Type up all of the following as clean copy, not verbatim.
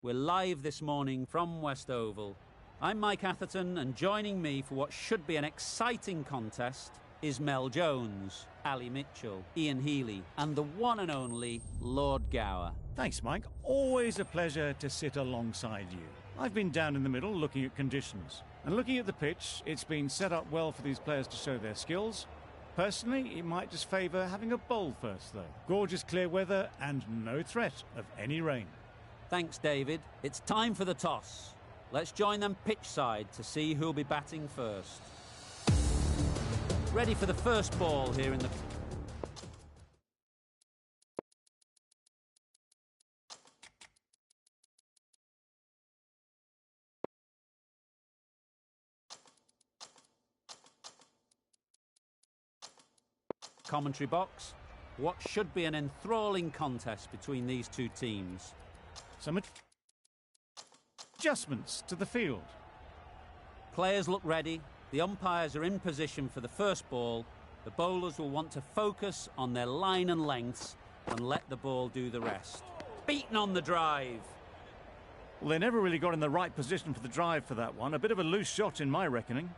We're live this morning from West Oval. I'm Mike Atherton, and joining me for what should be an exciting contest is Mel Jones, Ali Mitchell, Ian Healy, and the one and only Lord Gower. Thanks, Mike. Always a pleasure to sit alongside you. I've been down in the middle looking at conditions. And looking at the pitch, it's been set up well for these players to show their skills. Personally, it might just favour having a bowl first, though. Gorgeous clear weather and no threat of any rain. Thanks, David. It's time for the toss. Let's join them pitch side to see who'll be batting first. Ready for the first ball here in the... commentary box. What should be an enthralling contest between these two teams. Some adjustments to the field. Players look ready. The umpires are in position for the first ball. The bowlers will want to focus on their line and lengths and let the ball do the rest. Beaten on the drive. Well, they never really got in the right position for the drive for that one. A bit of a loose shot in my reckoning.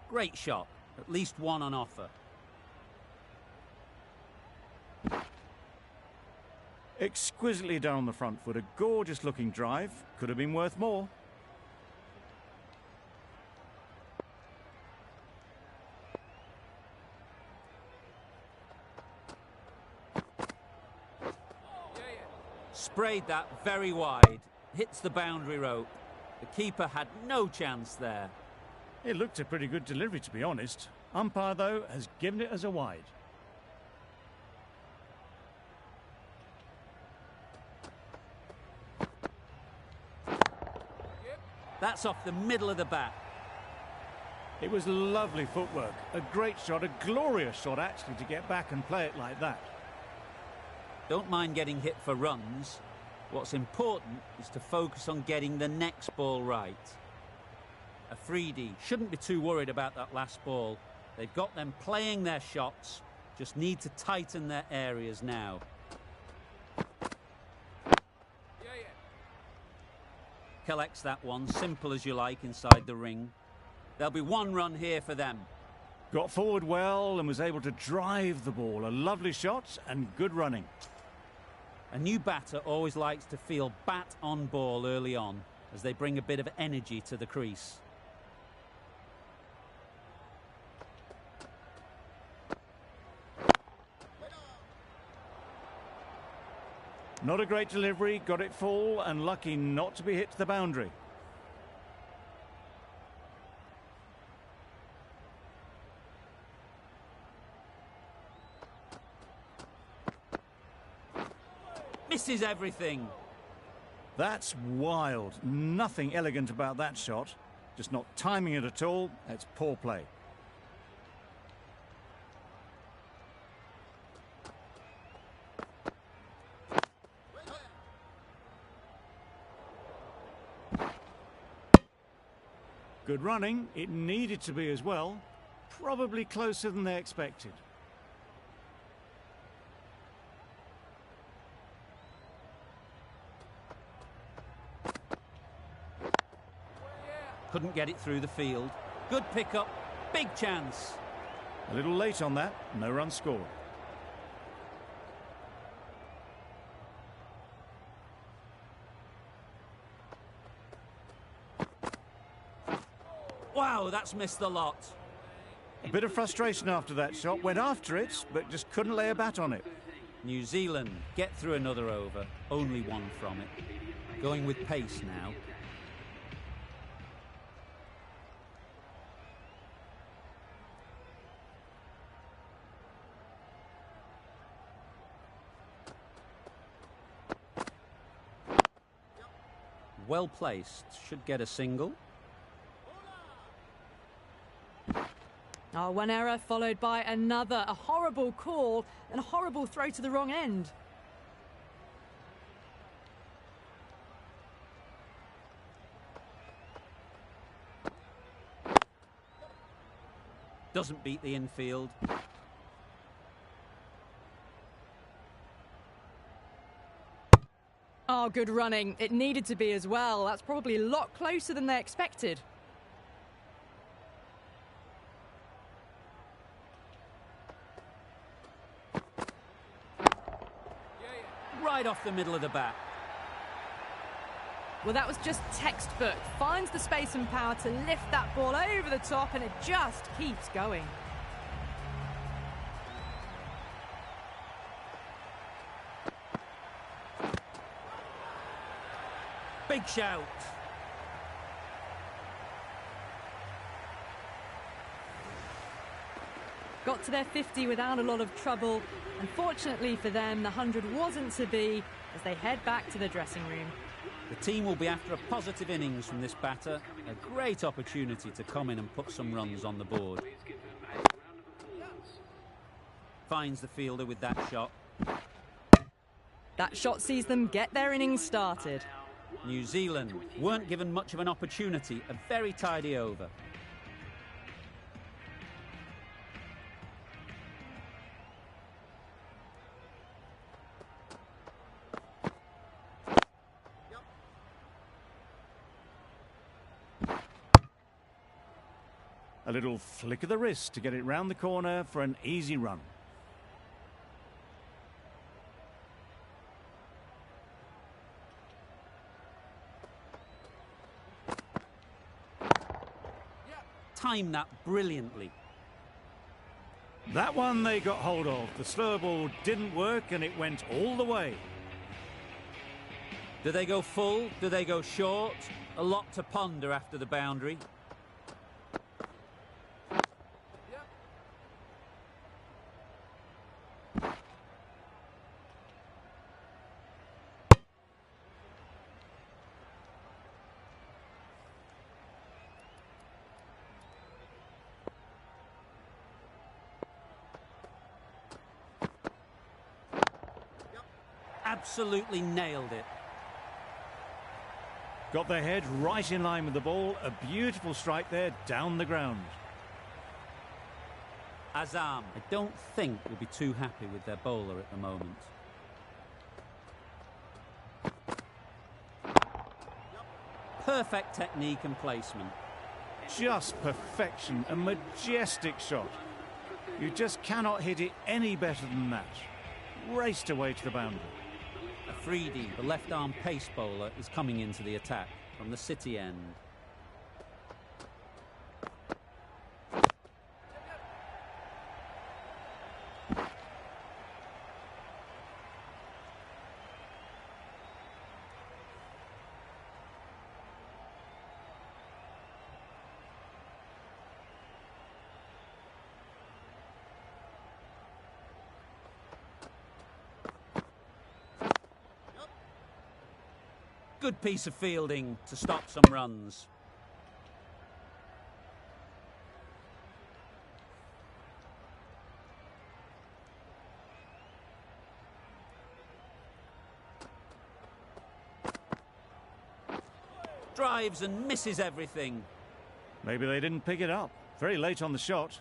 Great shot. At least one on offer. Exquisitely done on the front foot. A gorgeous looking drive. Could have been worth more. Sprayed that very wide. Hits the boundary rope. The keeper had no chance there. It looked a pretty good delivery, to be honest. Umpire, though, has given it as a wide. That's off the middle of the bat. It was lovely footwork. A great shot, a glorious shot, actually, to get back and play it like that. Don't mind getting hit for runs. What's important is to focus on getting the next ball right. Afridi shouldn't be too worried about that last ball. They've got them playing their shots, just need to tighten their areas now. Collects that one, simple as you like, inside the ring. There'll be one run here for them. Got forward well and was able to drive the ball. A lovely shot and good running. A new batter always likes to feel bat on ball early on, as they bring a bit of energy to the crease. Not a great delivery, got it full and lucky not to be hit to the boundary. Misses everything. That's wild. Nothing elegant about that shot. Just not timing it at all. It's poor play. Good running. It needed to be as well. Probably closer than they expected. Couldn't get it through the field. Good pickup. Big chance. A little late on that. No run scored. Wow, that's missed the lot. A bit of frustration after that shot. Went after it, but just couldn't lay a bat on it. New Zealand get through another over. Only one from it. Going with pace now. Well placed. Should get a single. Oh, one error followed by another. A horrible call and a horrible throw to the wrong end. Doesn't beat the infield. Oh, good running. It needed to be as well. That's probably a lot closer than they expected. Right off the middle of the bat. Well, that was just textbook. Finds the space and power to lift that ball over the top, and it just keeps going. Big shout. Got to their 50 without a lot of trouble. Unfortunately for them, the 100 wasn't to be as they head back to the dressing room. The team will be after a positive innings from this batter. A great opportunity to come in and put some runs on the board. Finds the fielder with that shot. That shot sees them get their innings started. New Zealand weren't given much of an opportunity. A very tidy over. A little flick of the wrist to get it round the corner for an easy run. Timed that brilliantly. That one they got hold of. The slow ball didn't work and it went all the way. Do they go full? Do they go short? A lot to ponder after the boundary. Absolutely nailed it. Got their head right in line with the ball. A beautiful strike there down the ground. Azam, I don't think will be too happy with their bowler at the moment. Perfect technique and placement. Just perfection, a majestic shot. You just cannot hit it any better than that. Raced away to the boundary. Afridi, the left-arm pace bowler, is coming into the attack from the City end. Good piece of fielding to stop some runs. Drives and misses everything. Maybe they didn't pick it up. Very late on the shot.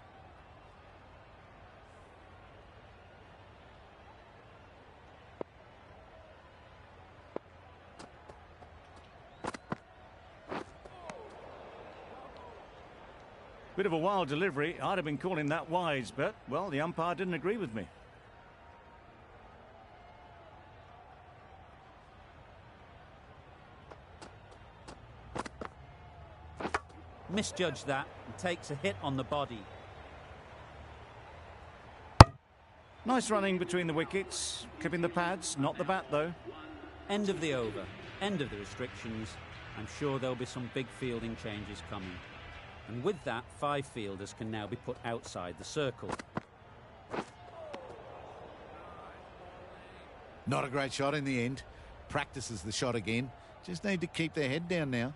Bit of a wild delivery. I'd have been calling that wise, but, well, the umpire didn't agree with me. Misjudged that and takes a hit on the body. Nice running between the wickets. Clipping the pads, not the bat, though. End of the over. End of the restrictions. I'm sure there'll be some big fielding changes coming. And with that, 5 fielders can now be put outside the circle. Not a great shot in the end. Practices the shot again. Just need to keep their head down now.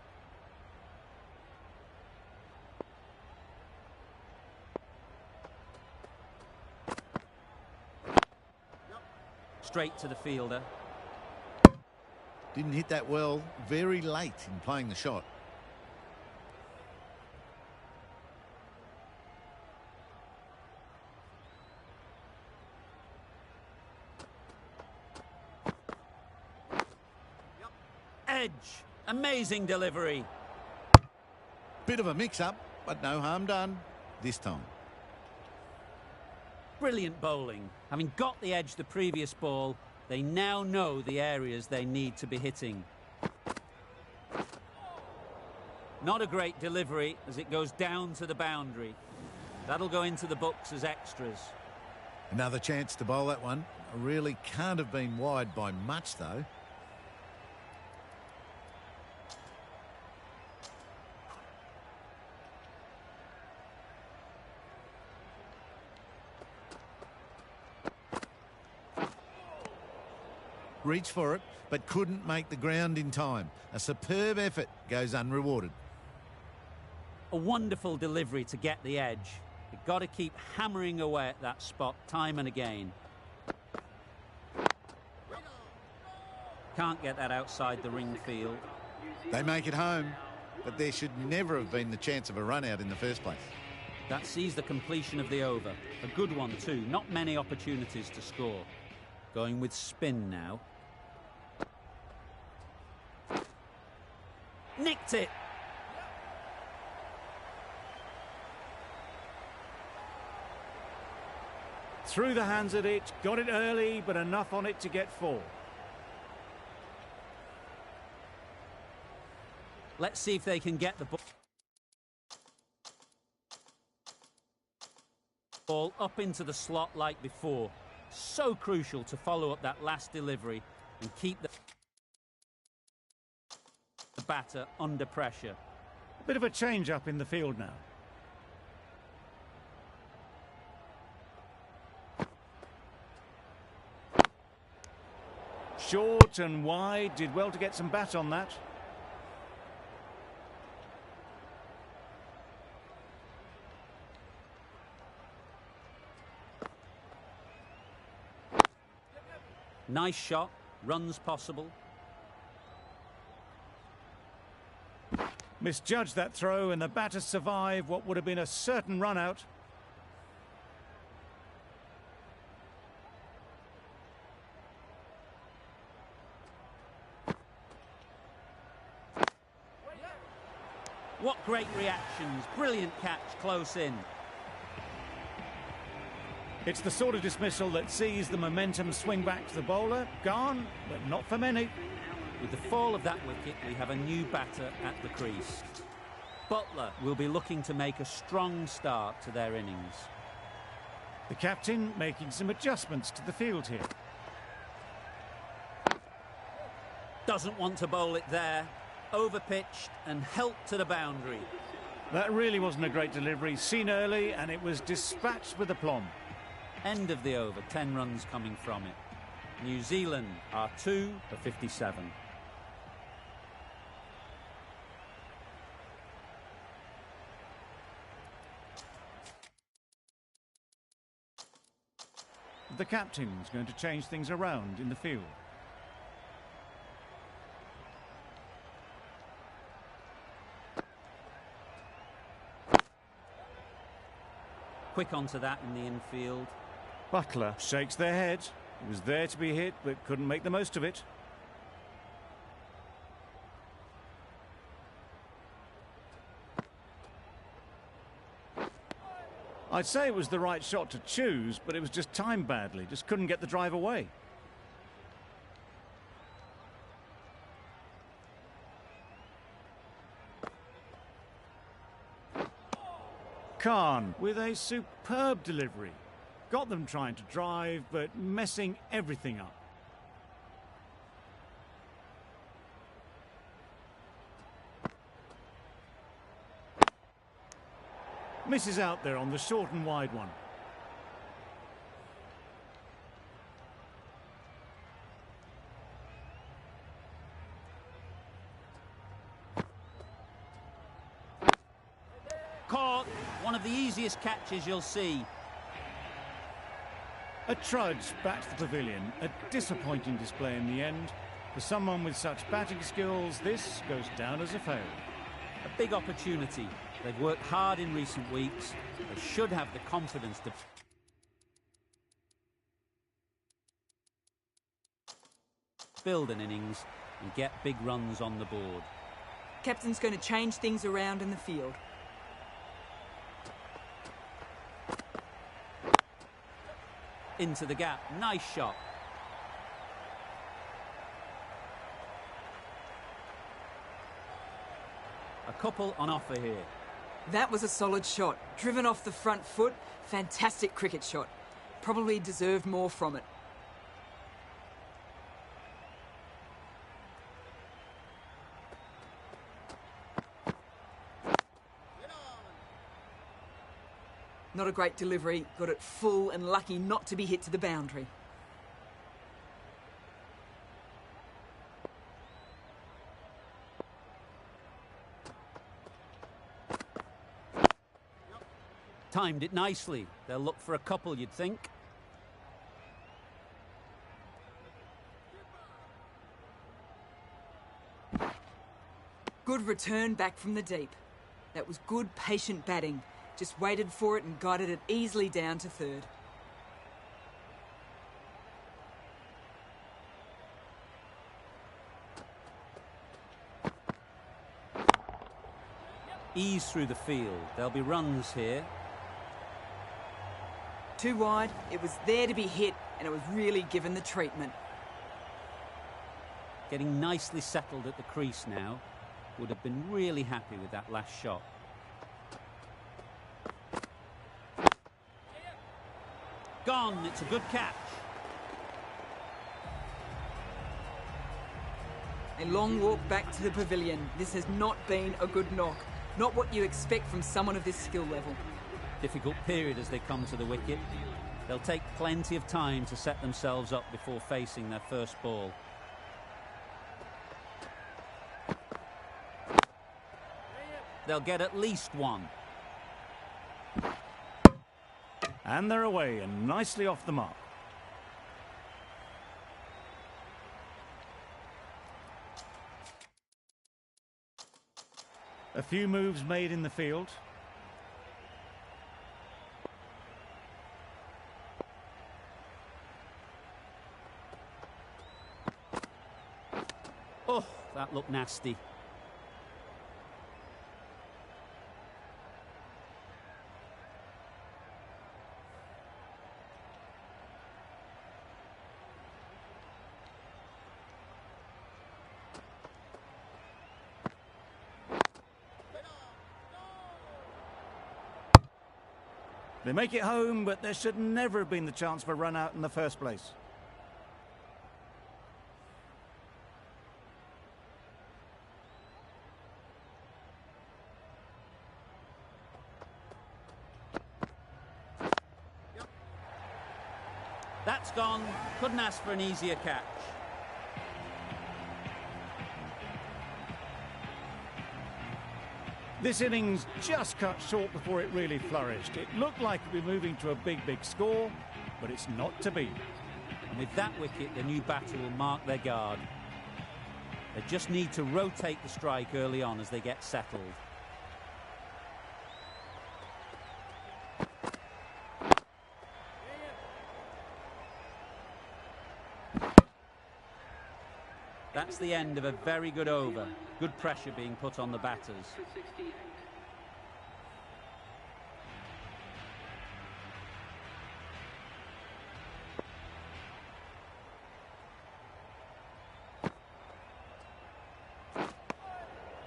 Straight to the fielder. Didn't hit that well. Very late in playing the shot. edge. Amazing delivery. Bit of a mix-up, but no harm done this time. Brilliant bowling. Having got the edge the previous ball, they now know the areas they need to be hitting. Not a great delivery as it goes down to the boundary. That'll go into the books as extras. Another chance to bowl that one. Really can't have been wide by much, though. Reached for it, but couldn't make the ground in time. A superb effort goes unrewarded. A wonderful delivery to get the edge. You've got to keep hammering away at that spot time and again. Can't get that outside the ring field. They make it home, but there should never have been the chance of a run out in the first place. That sees the completion of the over. A good one too. Not many opportunities to score. Going with spin now. Nicked it. Through the hands at it, got it early, but enough on it to get 4. Let's see if they can get the ball up into the slot like before. So crucial to follow up that last delivery and keep the batter under pressure. A bit of a change-up in the field now. Short and wide, did well to get some bat on that. Nice shot, runs possible. Misjudged that throw and the batter survived what would have been a certain run out. What great reactions, brilliant catch close in. It's the sort of dismissal that sees the momentum swing back to the bowler. Gone, but not for many. With the fall of that wicket, we have a new batter at the crease. Butler will be looking to make a strong start to their innings. The captain making some adjustments to the field here. Doesn't want to bowl it there. Overpitched and helped to the boundary. That really wasn't a great delivery. Seen early and it was dispatched with aplomb. End of the over, 10 runs coming from it. New Zealand are 2 for 57. The captain's going to change things around in the field. Quick onto that in the infield. Butler shakes their head. He was there to be hit, but couldn't make the most of it. I'd say it was the right shot to choose, but it was just timed badly. Just couldn't get the drive away. Khan with a superb delivery. Got them trying to drive, but messing everything up. Misses out there on the short and wide one. Caught. One of the easiest catches you'll see. A trudge back to the pavilion. A disappointing display in the end. For someone with such batting skills, this goes down as a fail. A big opportunity. They've worked hard in recent weeks. They should have the confidence to build an innings and get big runs on the board. Captain's going to change things around in the field. Into the gap. Nice shot. A couple on offer here. That was a solid shot. Driven off the front foot. Fantastic cricket shot. Probably deserved more from it. Not a great delivery. Got it full and lucky not to be hit to the boundary. Timed it nicely. They'll look for a couple, you'd think. Good return back from the deep. That was good, patient batting. Just waited for it and guided it easily down to third. Ease through the field. There'll be runs here. Too wide. It was there to be hit, and it was really given the treatment. Getting nicely settled at the crease now. Would have been really happy with that last shot. Gone. It's a good catch. A long walk back to the pavilion. This has not been a good knock. Not what you expect from someone of this skill level. Difficult period as they come to the wicket. They'll take plenty of time to set themselves up before facing their first ball. They'll get at least one. And they're away and nicely off the mark. A few moves made in the field. Oh, that looked nasty. They make it home, but there should never have been the chance for a run out in the first place. That's gone. Couldn't ask for an easier catch. This innings just cut short before it really flourished. It looked like it would be moving to a big score, but it's not to be. And with that wicket, the new batter will mark their guard. They just need to rotate the strike early on as they get settled. That's the end of a very good over. Good pressure being put on the batters.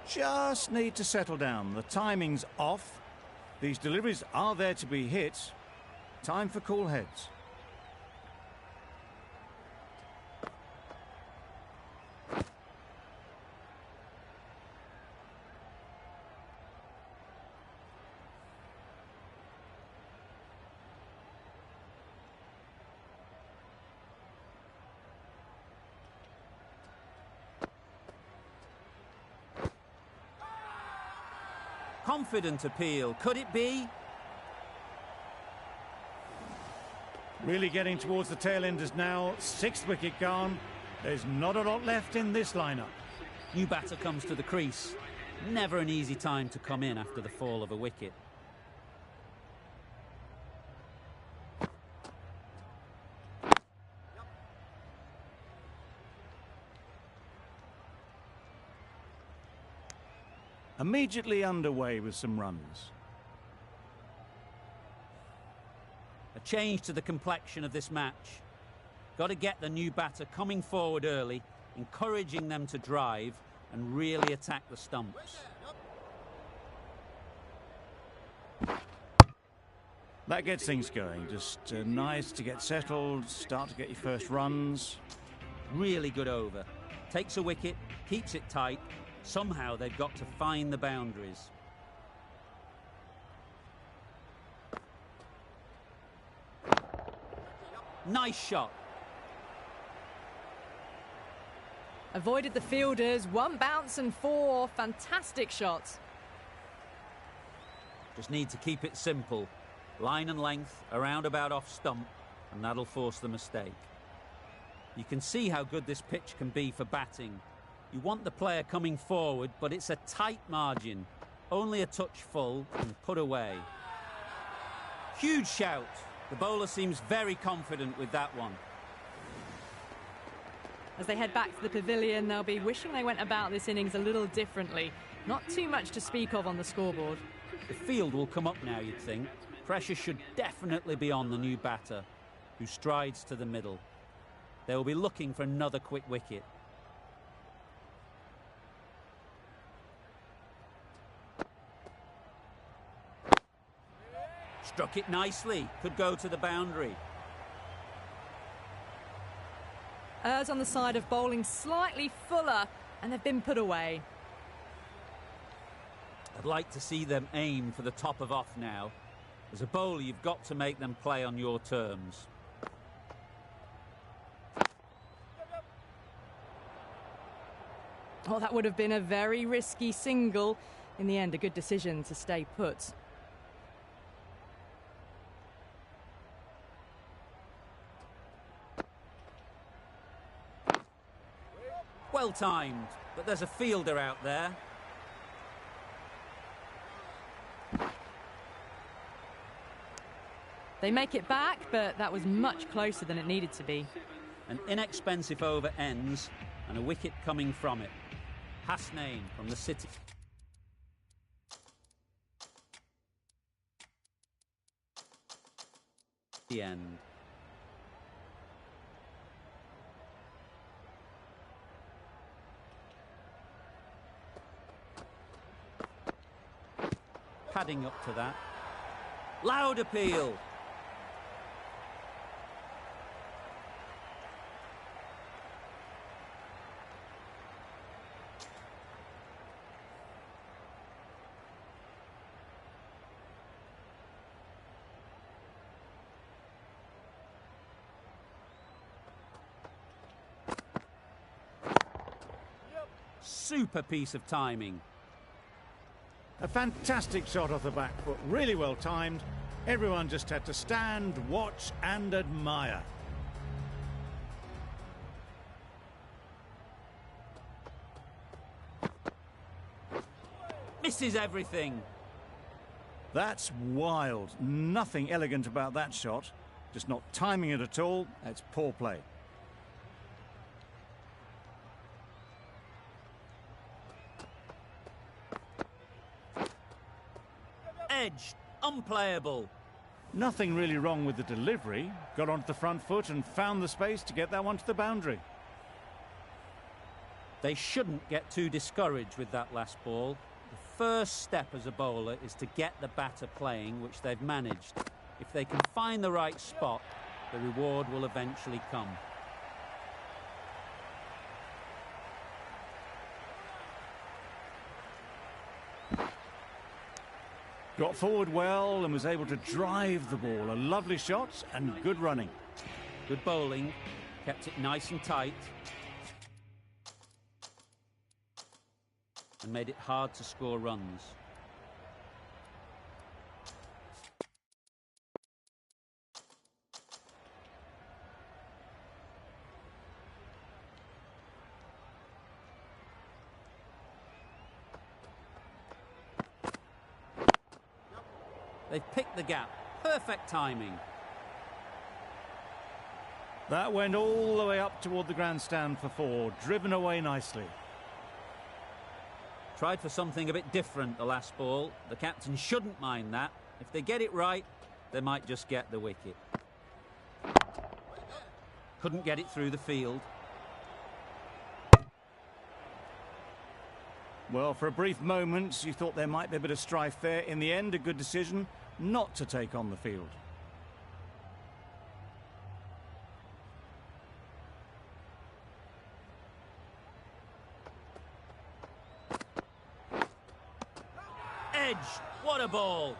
Just need to settle down. The timing's off. These deliveries are there to be hit. Time for cool heads. Confident appeal. Could it be? Really getting towards the tail enders now. 6th wicket gone. There's not a lot left in this lineup. New batter comes to the crease. Never an easy time to come in after the fall of a wicket. immediately underway with some runs. A change to the complexion of this match. Got to get the new batter coming forward early, encouraging them to drive and really attack the stumps. That gets things going. Just nice to get settled, start to get your first runs. Really good over. Takes a wicket, keeps it tight. Somehow they've got to find the boundaries. Nice shot. Avoided the fielders, one bounce and four. Fantastic shots. Just need to keep it simple. Line and length, around about off stump, and that'll force the mistake. You can see how good this pitch can be for batting. You want the player coming forward, but it's a tight margin. Only a touch full and put away. Huge shout. The bowler seems very confident with that one. As they head back to the pavilion, they'll be wishing they went about this innings a little differently. Not too much to speak of on the scoreboard. The field will come up now, you'd think. Pressure should definitely be on the new batter, who strides to the middle. They will be looking for another quick wicket. Struck it nicely. Could go to the boundary. Errs on the side of bowling slightly fuller, and they've been put away. I'd like to see them aim for the top of off now. As a bowler, you've got to make them play on your terms. Oh, that would have been a very risky single. In the end, a good decision to stay put. Well timed, but there's a fielder out there. They make it back, but that was much closer than it needed to be. An inexpensive over ends and a wicket coming from it. Hasnain from the City. The end. Padding up to that. Loud appeal. Super piece of timing. A fantastic shot off the back foot, really well timed. Everyone just had to stand, watch and admire. Misses everything. That's wild. Nothing elegant about that shot. Just not timing it at all. It's poor play. Edge, unplayable. Nothing really wrong with the delivery. Got onto the front foot and found the space to get that one to the boundary. They shouldn't get too discouraged with that last ball. The first step as a bowler is to get the batter playing, which they've managed. If they can find the right spot, the reward will eventually come. Got forward well and was able to drive the ball. A lovely shot and good running. Good bowling, kept it nice and tight, and made it hard to score runs. They've picked the gap. Perfect timing. That went all the way up toward the grandstand for four. Driven away nicely. Tried for something a bit different the last ball. The captain shouldn't mind that. If they get it right, they might just get the wicket. Couldn't get it through the field. Well, for a brief moment, you thought there might be a bit of strife there. In the end, a good decision not to take on the field. Edge! What a ball!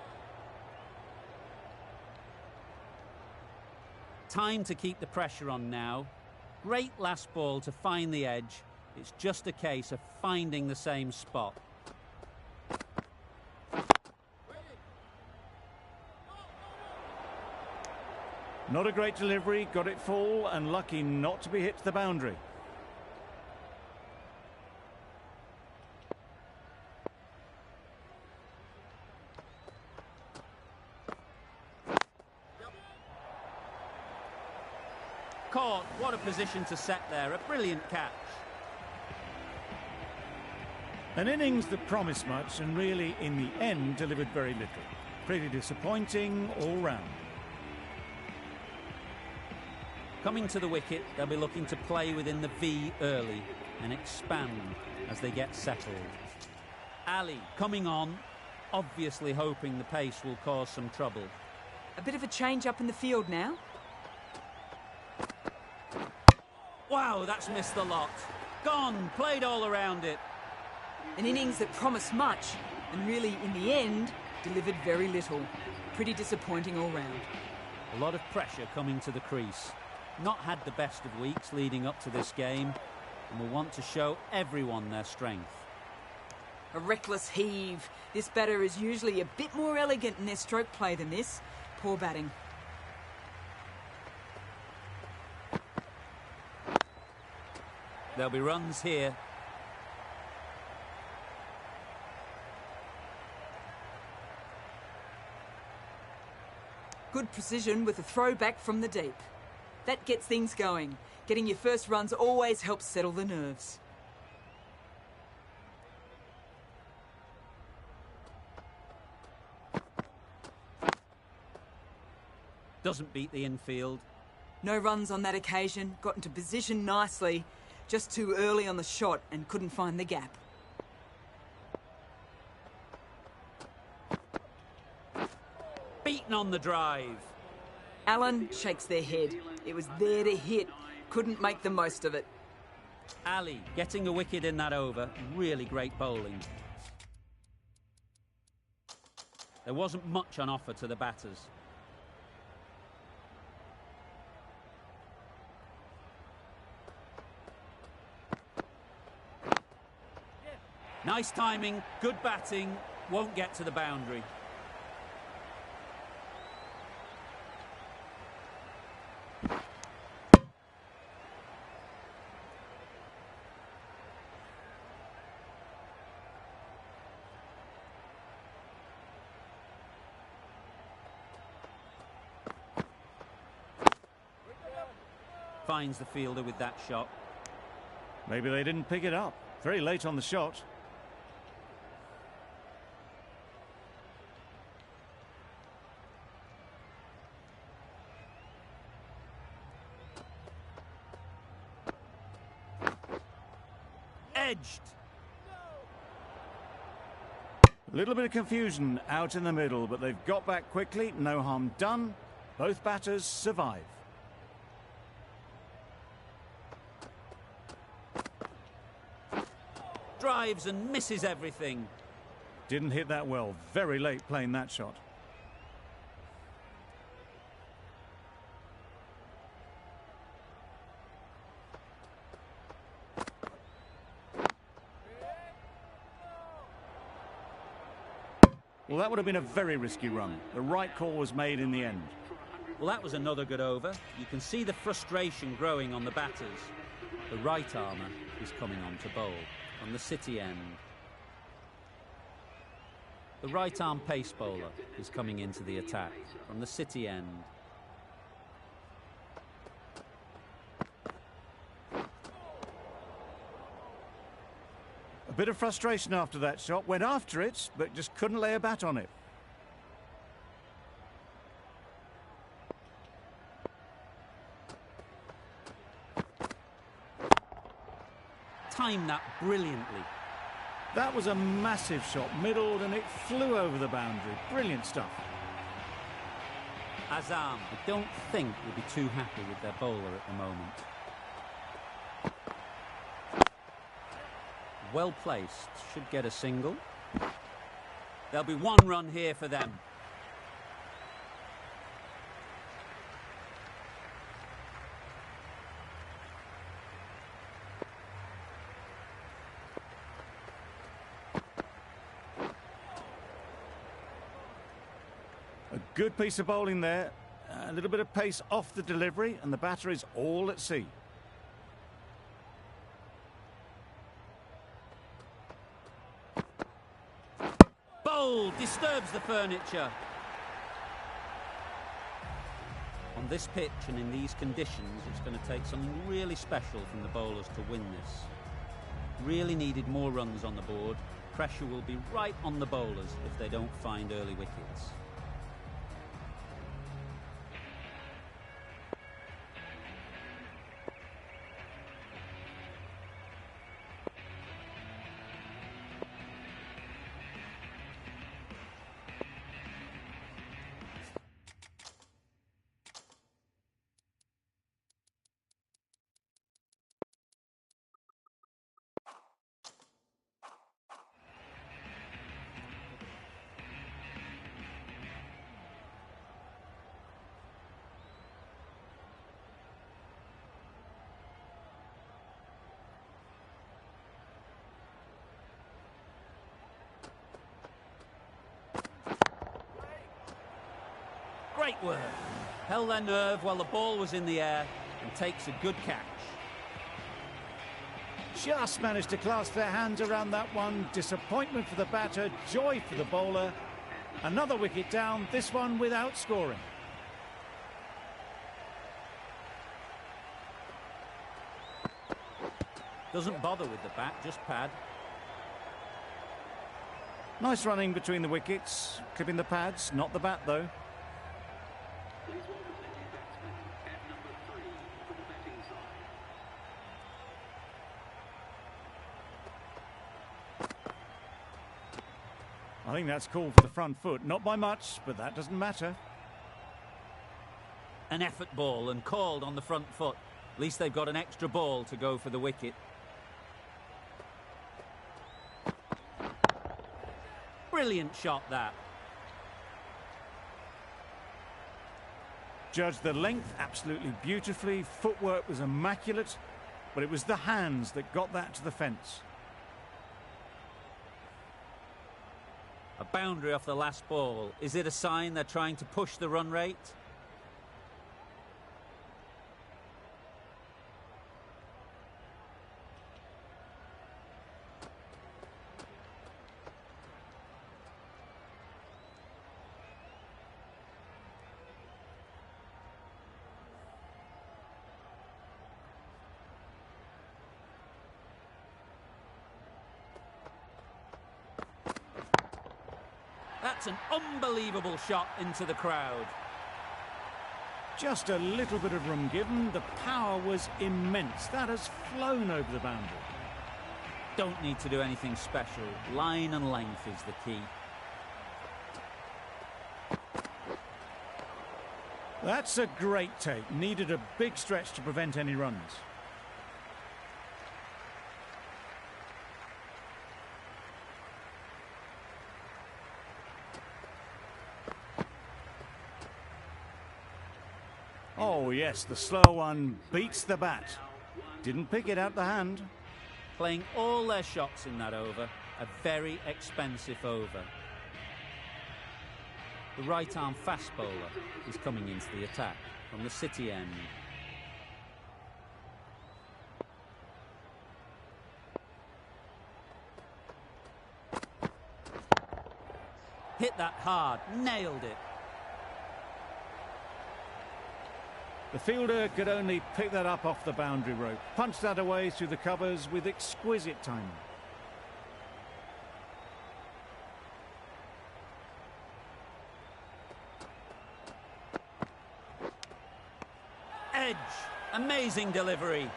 Time to keep the pressure on now. Great last ball to find the edge. It's just a case of finding the same spot. Not a great delivery, got it full and lucky not to be hit to the boundary. Caught. What a position to set there. A brilliant catch. An innings that promised much and really, in the end, delivered very little. Pretty disappointing all round. Coming to the wicket, they'll be looking to play within the V early and expand as they get settled. Ali coming on, obviously hoping the pace will cause some trouble. A bit of a change up in the field now. Wow, that's missed the lot. Gone, played all around it. An innings that promised much and really, in the end, delivered very little. Pretty disappointing all round. A lot of pressure coming to the crease. Not had the best of weeks leading up to this game and will want to show everyone their strength. A reckless heave. This batter is usually a bit more elegant in their stroke play than this. Poor batting. There'll be runs here. Good precision with a throw back from the deep. That gets things going. Getting your first runs always helps settle the nerves. Doesn't beat the infield. No runs on that occasion. Got into position nicely. Just too early on the shot and couldn't find the gap. Beaten on the drive. Allen shakes their head. It was there to hit. Couldn't make the most of it. Ali getting a wicket in that over. Really great bowling. There wasn't much on offer to the batters. Nice timing, good batting, won't get to the boundary. Finds the fielder with that shot. Maybe they didn't pick it up. Very late on the shot. Edged. A little bit of confusion out in the middle, but they've got back quickly. No harm done. Both batters survive. Drives and misses everything. Didn't hit that well. Very late playing that shot. Well, that would have been a very risky run. The right call was made in the end. Well, that was another good over. You can see the frustration growing on the batters. The right armour is coming on to bowl on the City end. The right arm pace bowler is coming into the attack from the City end. bit of frustration after that shot. Went after it, but just couldn't lay a bat on it. Timed that brilliantly. That was a massive shot, middled, and it flew over the boundary. Brilliant stuff. Azam, I don't think will be too happy with their bowler at the moment. Well placed, should get a single. There'll be one run here for them. A good piece of bowling there. A little bit of pace off the delivery, and the batter is all at sea. Bold, disturbs the furniture. On this pitch and in these conditions, it's going to take something really special from the bowlers to win this. Really needed more runs on the board. Pressure will be right on the bowlers if they don't find early wickets. Great work. Held their nerve while the ball was in the air and takes a good catch. Just managed to clasp their hands around that one. Disappointment for the batter, joy for the bowler. Another wicket down, this one without scoring. Doesn't bother with the bat, just pad. Nice running between the wickets, clipping the pads, not the bat though. I think that's called for the front foot. Not by much, but that doesn't matter. An effort ball and called on the front foot. At least they've got an extra ball to go for the wicket. Brilliant shot, that. Judged the length absolutely beautifully. Footwork was immaculate, but it was the hands that got that to the fence. A boundary off the last ball. Is it a sign they're trying to push the run rate? That's an unbelievable shot into the crowd. Just a little bit of room given. The power was immense. That has flown over the boundary. Don't need to do anything special. Line and length is the key. That's a great take. Needed a big stretch to prevent any runs. Oh yes, the slow one beats the bat. Didn't pick it out the hand. Playing all their shots in that over. A very expensive over. The right-arm fast bowler is coming into the attack from the City end. Hit that hard, nailed it. The fielder could only pick that up off the boundary rope. Punched that away through the covers with exquisite timing. edge. Amazing delivery.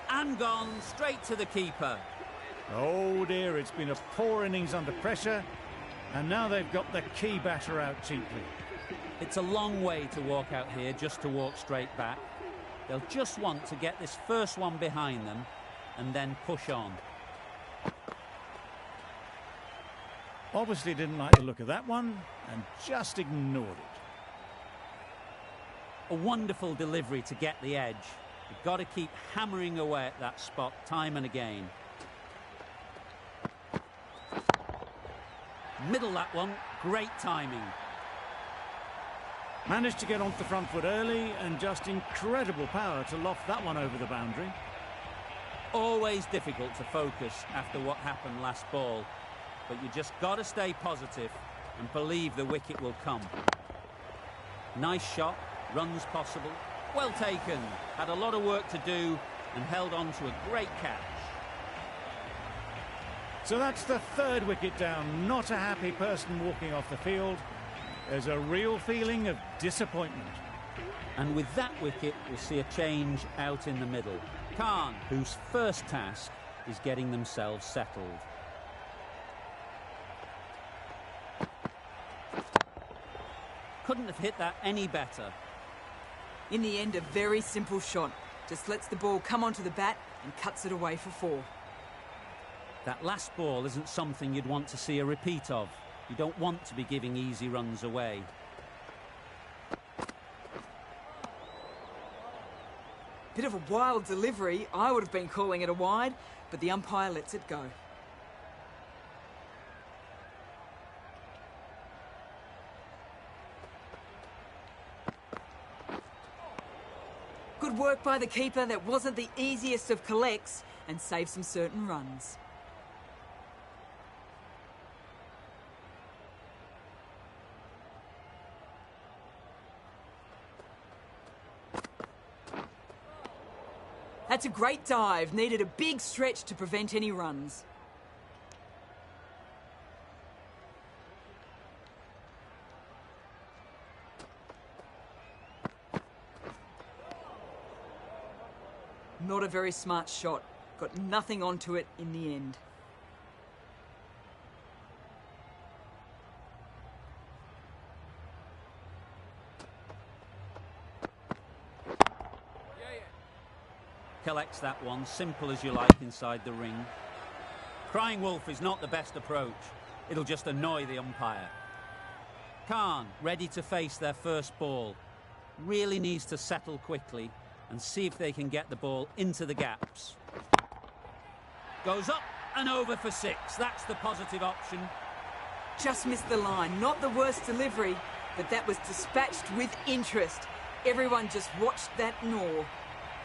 And gone straight to the keeper. Oh dear, it's been a poor innings under pressure, and now they've got the key batter out cheaply. It's a long way to walk out here just to walk straight back. They'll just want to get this first one behind them and then push on. Obviously didn't like the look of that one and just ignored it. A wonderful delivery to get the edge. You've got to keep hammering away at that spot time and again. Middle that one, great timing. Managed to get onto the front foot early and just incredible power to loft that one over the boundary. Always difficult to focus after what happened last ball, but you just got to stay positive and believe the wicket will come. Nice shot, runs possible, well taken, had a lot of work to do and held on to a great catch. So that's the third wicket down. Not a happy person walking off the field. There's a real feeling of disappointment. And with that wicket, we'll see a change out in the middle. Khan, whose first task is getting themselves settled. Couldn't have hit that any better. In the end, a very simple shot. Just lets the ball come onto the bat and cuts it away for 4. That last ball isn't something you'd want to see a repeat of. You don't want to be giving easy runs away. Bit of a wild delivery. I would have been calling it a wide, but the umpire lets it go. Good work by the keeper. That wasn't the easiest of collects and saved some certain runs. That's a great dive. Needed a big stretch to prevent any runs. Not a very smart shot. Got nothing onto it in the end. Collects that one, simple as you like inside the ring. Crying wolf is not the best approach. It'll just annoy the umpire. Khan, ready to face their first ball. Really needs to settle quickly and see if they can get the ball into the gaps. Goes up and over for 6. That's the positive option. Just missed the line. Not the worst delivery, but that was dispatched with interest. Everyone just watched that gnaw.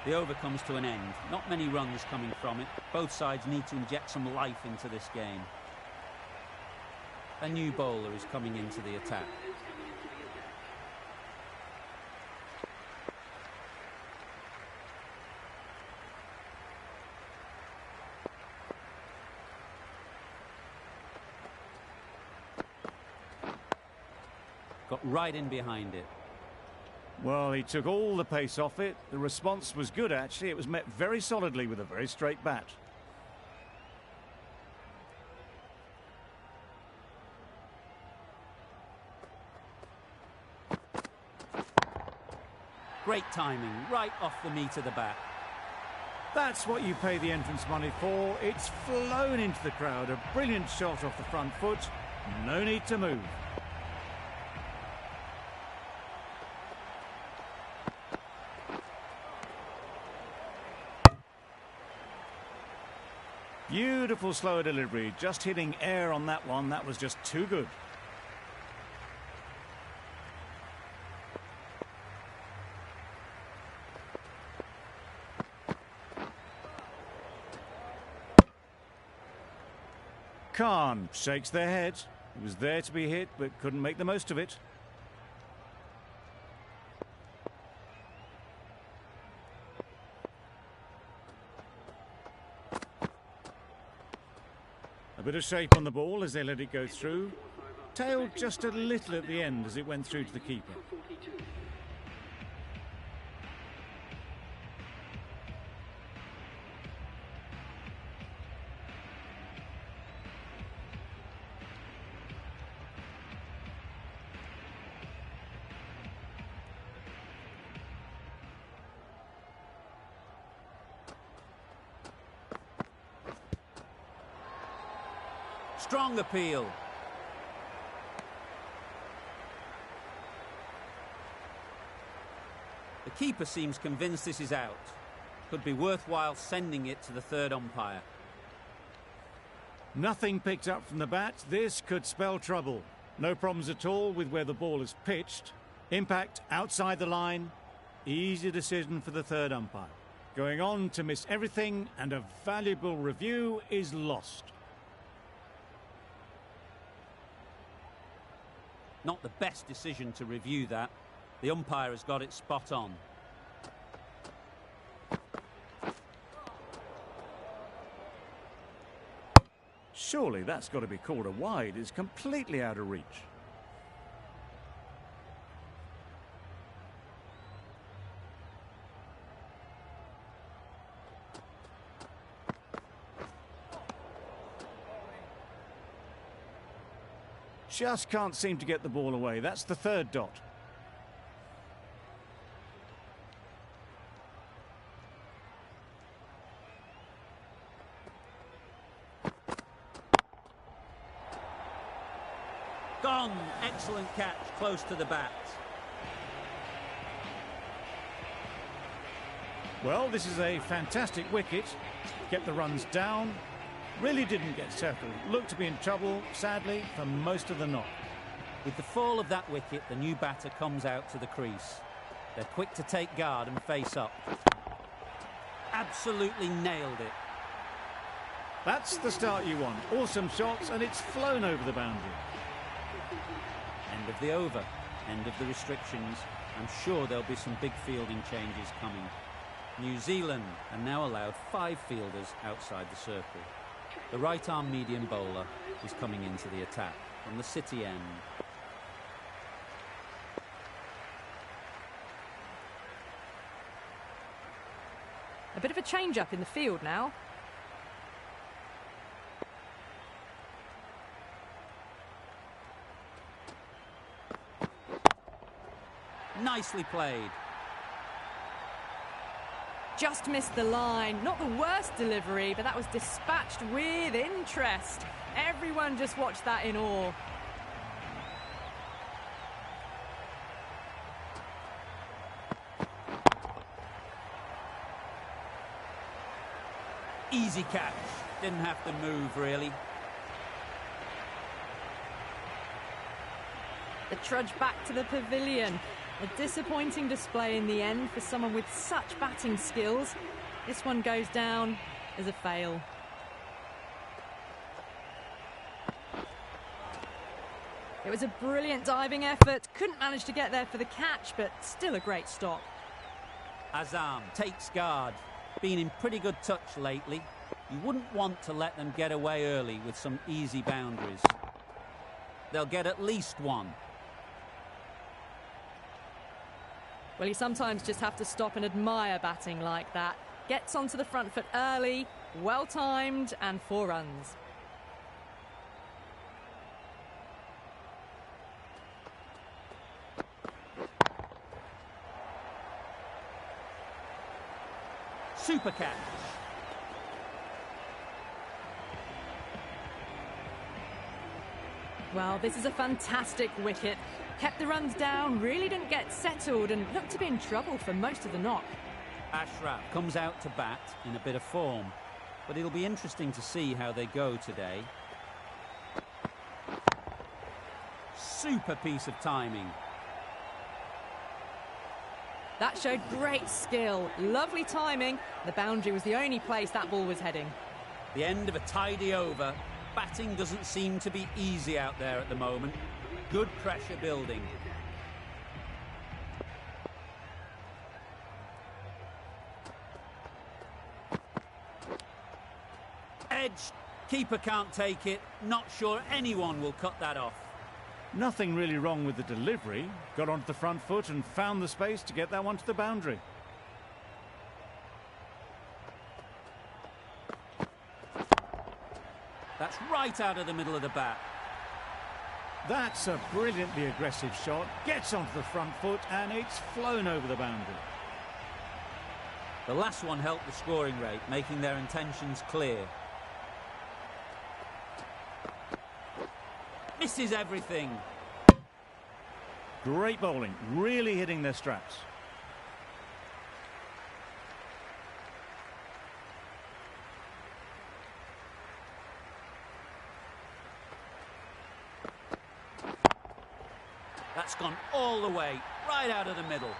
The over comes to an end. Not many runs coming from it. Both sides need to inject some life into this game. A new bowler is coming into the attack. Got right in behind it. Well, he took all the pace off it. The response was good, actually. It was met very solidly with a very straight bat. Great timing, right off the meat of the bat. That's what you pay the entrance money for. It's flown into the crowd. A brilliant shot off the front foot. No need to move. Beautiful slower delivery, just hitting air on that one. That was just too good. Khan shakes their head. He was there to be hit, but couldn't make the most of it. A bit of shape on the ball as they let it go through. tailed just a little at the end as it went through to the keeper. Strong appeal. The keeper seems convinced this is out. Could be worthwhile sending it to the third umpire. Nothing picked up from the bat. This could spell trouble. No problems at all with where the ball is pitched. Impact outside the line. Easy decision for the third umpire. Going on to miss everything, and a valuable review is lost. Not the best decision to review that. The umpire has got it spot on. Surely that's got to be called a wide. It's completely out of reach. Just can't seem to get the ball away. That's the third dot. Gone. Excellent catch, close to the bat. Well, this is a fantastic wicket. Kept the runs down. Really didn't get settled. Looked to be in trouble, sadly, for most of the knock. With the fall of that wicket, the new batter comes out to the crease. They're quick to take guard and face up. Absolutely nailed it. That's the start you want. Awesome shots, and it's flown over the boundary. End of the over. End of the restrictions. I'm sure there'll be some big fielding changes coming. New Zealand are now allowed 5 fielders outside the circle. The right-arm medium bowler is coming into the attack from the city end. A bit of a change-up in the field now. Nicely played. Just missed the line. Not the worst delivery, but that was dispatched with interest. Everyone just watched that in awe. Easy catch. Didn't have to move, really. The trudge back to the pavilion. A disappointing display in the end for someone with such batting skills. This one goes down as a fail. It was a brilliant diving effort. Couldn't manage to get there for the catch, but still a great stop. Azam takes guard. Been in pretty good touch lately. You wouldn't want to let them get away early with some easy boundaries. They'll get at least one. Well, you sometimes just have to stop and admire batting like that. Gets onto the front foot early, well-timed, and 4 runs. Super catch. Well, this is a fantastic wicket. Kept the runs down, really didn't get settled, and looked to be in trouble for most of the knock. Ashraf comes out to bat in a bit of form, but it'll be interesting to see how they go today. Super piece of timing. That showed great skill, lovely timing. The boundary was the only place that ball was heading. The end of a tidy over. Batting doesn't seem to be easy out there at the moment. Good pressure building. Edge. Keeper can't take it. Not sure anyone will cut that off. Nothing really wrong with the delivery. Got onto the front foot and found the space to get that one to the boundary. That's right out of the middle of the bat. That's a brilliantly aggressive shot. Gets onto the front foot and it's flown over the boundary. The last one helped the scoring rate, making their intentions clear. Misses everything. Great bowling, really hitting their straps. That's gone all the way, right out of the middle.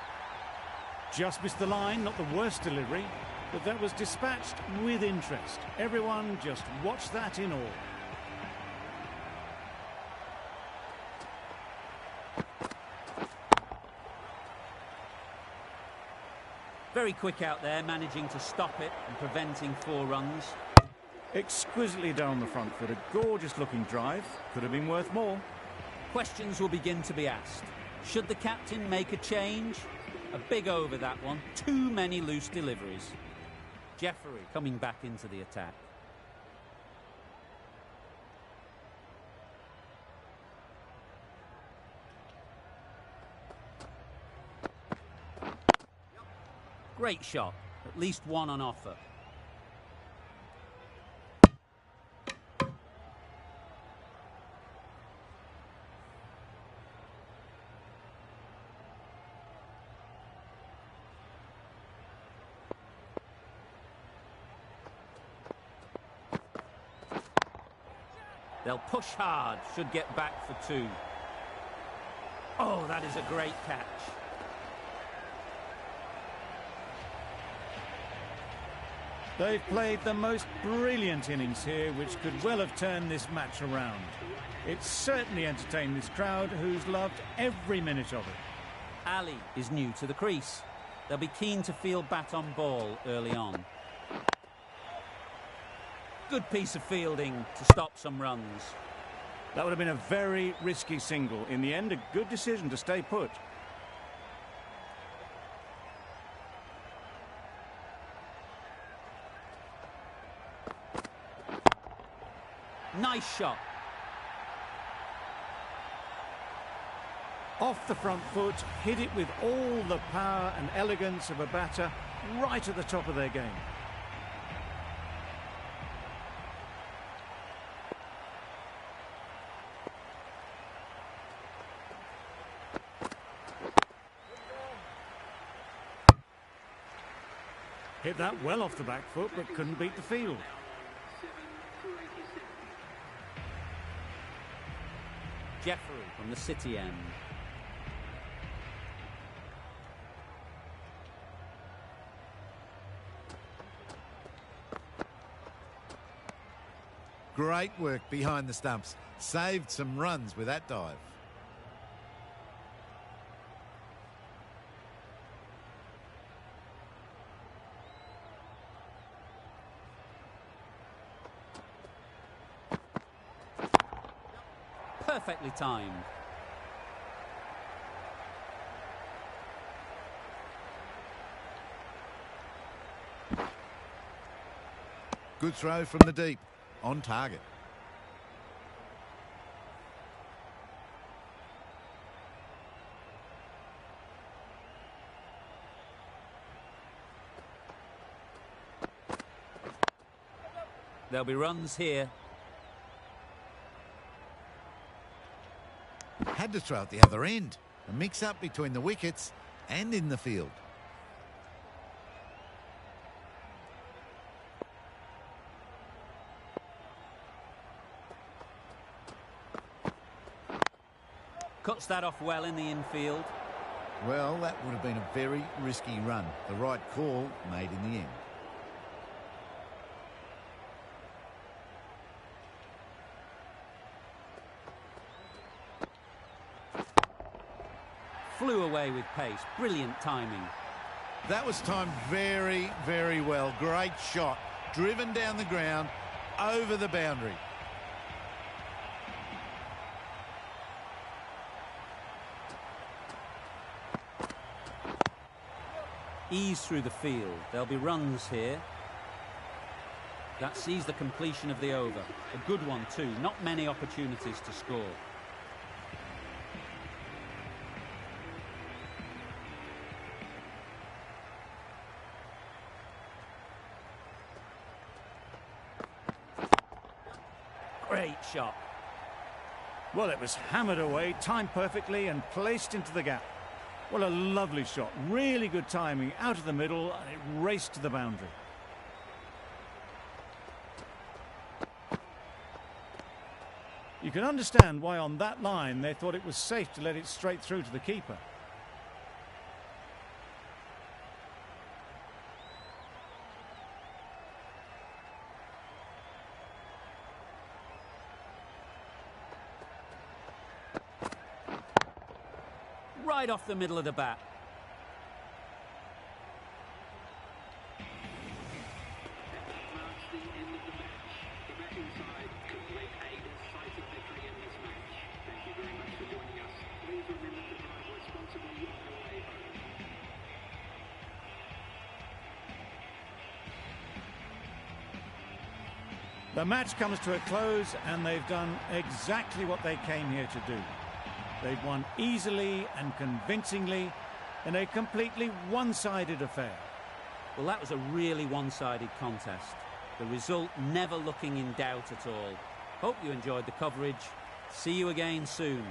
Just missed the line, not the worst delivery, but that was dispatched with interest. Everyone just watched that in awe. Very quick out there, managing to stop it and preventing 4 runs. Exquisitely done on the front foot, a gorgeous looking drive. Could have been worth more. Questions will begin to be asked. Should the captain make a change? A big over that one. Too many loose deliveries. Jeffrey coming back into the attack. Great shot. At least one on offer. They'll push hard, should get back for 2. Oh, that is a great catch. They've played the most brilliant innings here, which could well have turned this match around. It's certainly entertained this crowd, who's loved every minute of it. Ali is new to the crease. They'll be keen to field bat on ball early on. Good piece of fielding to stop some runs. That would have been a very risky single. In the end, a good decision to stay put. Nice shot. Off the front foot, hit it with all the power and elegance of a batter, right at the top of their game. Hit that well off the back foot, but couldn't beat the field. Jeffrey from the City end. Great work behind the stumps. Saved some runs with that dive. Perfectly timed. Good throw from the deep. On target. There'll be runs here. Had to throw at the other end. A mix-up between the wickets and in the field. Cuts that off well in the infield. Well, that would have been a very risky run. The right call made in the end. Flew away with pace. Brilliant timing. That was timed very, very well. Great shot. Driven down the ground, over the boundary. Ease through the field. There'll be runs here. That sees the completion of the over. A good one too. Not many opportunities to score. Great shot. Well, it was hammered away, timed perfectly and placed into the gap. What a lovely shot. Really good timing out of the middle, and it raced to the boundary. You can understand why on that line they thought it was safe to let it straight through to the keeper. Right off the middle of the bat. The match comes to a close, and they've done exactly what they came here to do. They've won easily and convincingly in a completely one-sided affair. Well, that was a really one-sided contest. The result never looking in doubt at all. Hope you enjoyed the coverage. See you again soon.